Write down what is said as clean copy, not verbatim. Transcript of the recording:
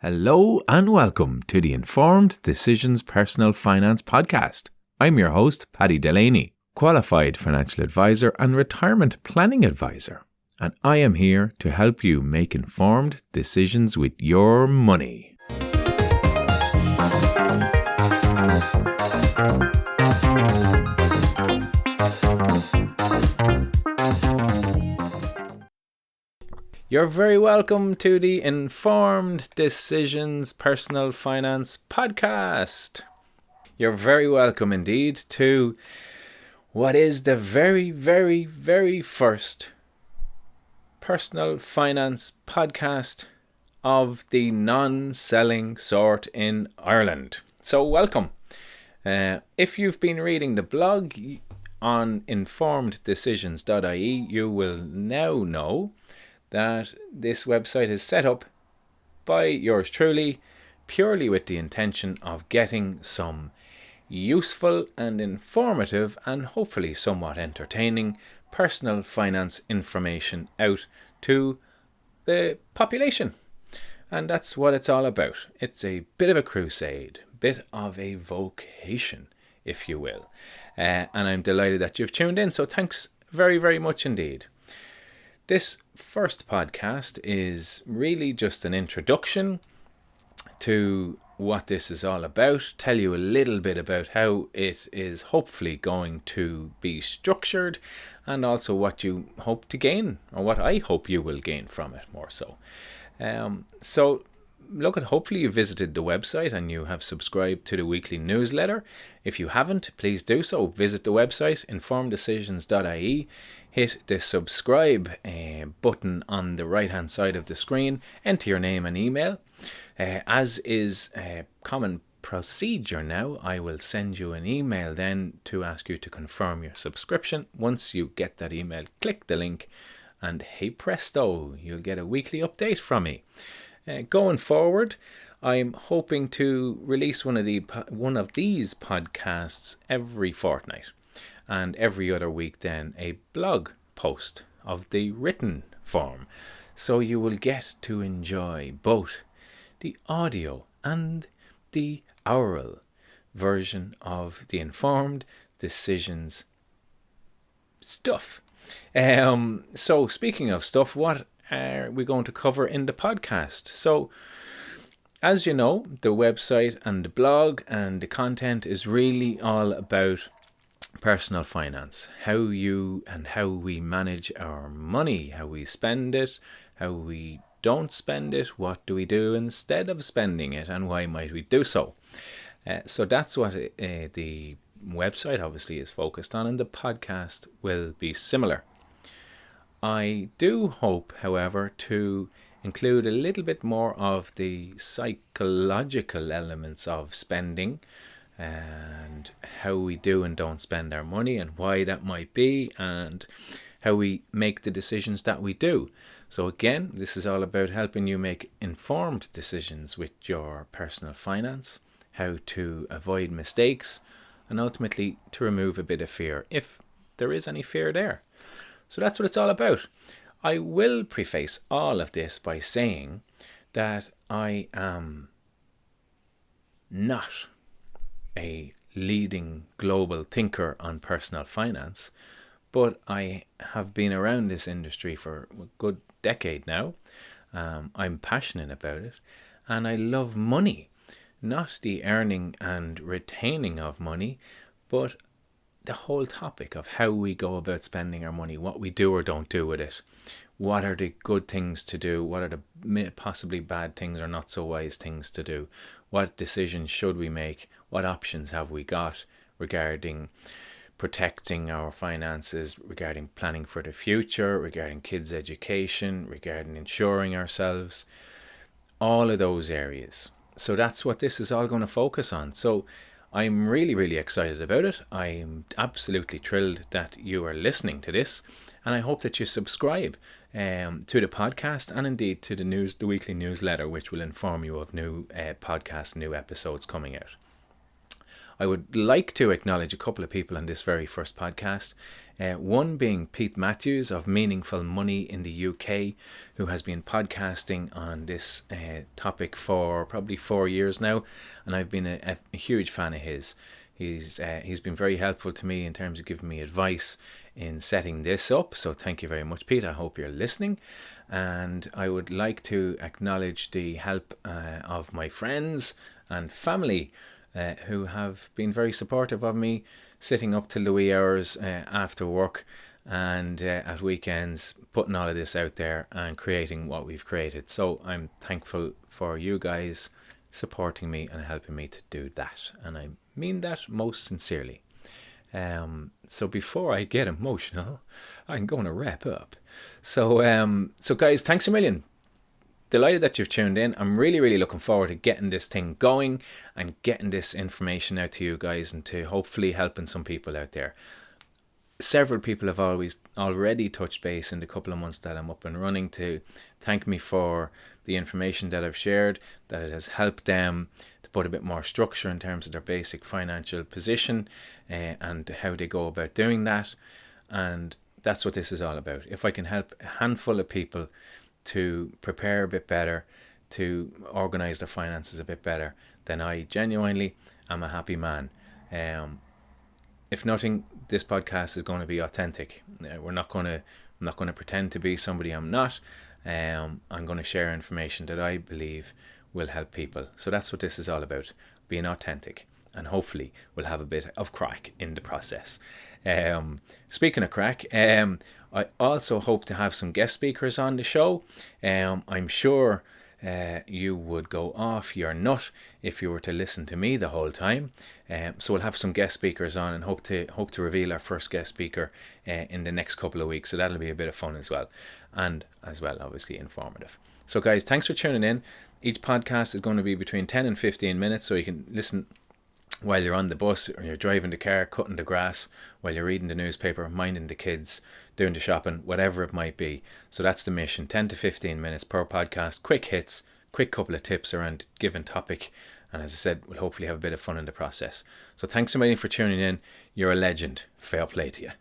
Hello and welcome to the Informed Decisions Personal Finance Podcast. I'm your host, Paddy Delaney, qualified financial advisor and retirement planning advisor. And I am here to help you make informed decisions with your money. You're very welcome to the Informed Decisions Personal Finance Podcast. You're very welcome indeed to what is the very first personal finance podcast of the non-selling sort in Ireland. So welcome. If you've been reading the blog on informeddecisions.ie, you will now know that this website is set up by yours truly purely with the intention of getting some useful and informative and hopefully somewhat entertaining personal finance information out to the population. And that's what it's all about. It's a bit of a crusade, bit of a vocation, if you will. And I'm delighted that you've tuned in. So thanks very much indeed. This first podcast is really just an introduction to what this is all about, tell you a little bit about how it is hopefully going to be structured, and also what you hope to gain, or what I hope you will gain from it more so. Hopefully you visited the website and you have subscribed to the weekly newsletter. If you haven't, please do so. Visit the website, informeddecisions.ie. Hit the subscribe button on the right hand side of the screen. Enter your name and email. As is common procedure now, I will send you an email then to ask you to confirm your subscription. Once you get that email, click the link and hey presto, you'll get a weekly update from me. Going forward, I'm hoping to release one of these podcasts every fortnight, and every other week then a blog post of the written form. So you will get to enjoy both the audio and the oral version of the Informed Decisions stuff. So speaking of stuff, what are we going to cover in the podcast? So as you know, the website and the blog and the content is really all about personal finance, how we manage our money, how we spend it, how we don't spend it, what do we do instead of spending it, and why might we do so. So that's what the website obviously is focused on, and the podcast will be similar. I do hope, however, to include a little bit more of the psychological elements of spending and how we do and don't spend our money and why that might be and how we make the decisions that we do. So again, this is all about helping you make informed decisions with your personal finance, how to avoid mistakes, and ultimately to remove a bit of fear if there is any fear there. So that's what it's all about. I will preface all of this by saying that I am not a leading global thinker on personal finance, but I have been around this industry for a good decade now. I'm passionate about it, and I love money, not the earning and retaining of money, but the whole topic of how we go about spending our money, what we do or don't do with it, what are the good things to do, what are the possibly bad things or not so wise things to do, what decisions should we make, what options have we got regarding protecting our finances, regarding planning for the future, regarding kids' education, regarding insuring ourselves, all of those areas. So that's what this is all going to focus on. So I'm really excited about it. I'm absolutely thrilled that you are listening to this, and I hope that you subscribe to the podcast and indeed to the weekly newsletter, which will inform you of new podcasts, new episodes coming out. I would like to acknowledge a couple of people on this very first podcast. One being Pete Matthews of Meaningful Money in the UK, who has been podcasting on this topic for probably 4 years now, and I've been a huge fan of his. He's been very helpful to me in terms of giving me advice in setting this up, so thank you very much, Pete. I hope you're listening. And I would like to acknowledge the help of my friends and family who have been very supportive of me, sitting up till the wee hours after work and at weekends, putting all of this out there and creating what we've created. So I'm thankful for you guys supporting me and helping me to do that, and I mean that most sincerely. So before I get emotional, I'm going to wrap up. So guys, thanks a million. Delighted that you've tuned in. I'm really looking forward to getting this thing going and getting this information out to you guys, and to hopefully helping some people out there. Several people have already touched base in the couple of months that I'm up and running to thank me for the information that I've shared, that it has helped them to put a bit more structure in terms of their basic financial position and how they go about doing that. And that's what this is all about. If I can help a handful of people to prepare a bit better, to organise their finances a bit better, then I genuinely am a happy man. If nothing, this podcast is going to be authentic. I'm not going to pretend to be somebody I'm not. I'm going to share information that I believe will help people. So that's what this is all about, being authentic, and hopefully we'll have a bit of crack in the process. Speaking of crack, I also hope to have some guest speakers on the show. I'm sure you would go off your nut if you were to listen to me the whole time. So we'll have some guest speakers on, and hope to reveal our first guest speaker in the next couple of weeks. So that'll be a bit of fun as well, and as well obviously informative. So guys, thanks for tuning in. Each podcast is going to be between 10 and 15 minutes, so you can listen while you're on the bus, or you're driving the car, cutting the grass, while you're reading the newspaper, minding the kids, doing the shopping, whatever it might be. So that's the mission, 10 to 15 minutes per podcast, quick hits, quick couple of tips around a given topic, and as I said, we'll hopefully have a bit of fun in the process. So thanks a million for tuning in. You're a legend. Fair play to you.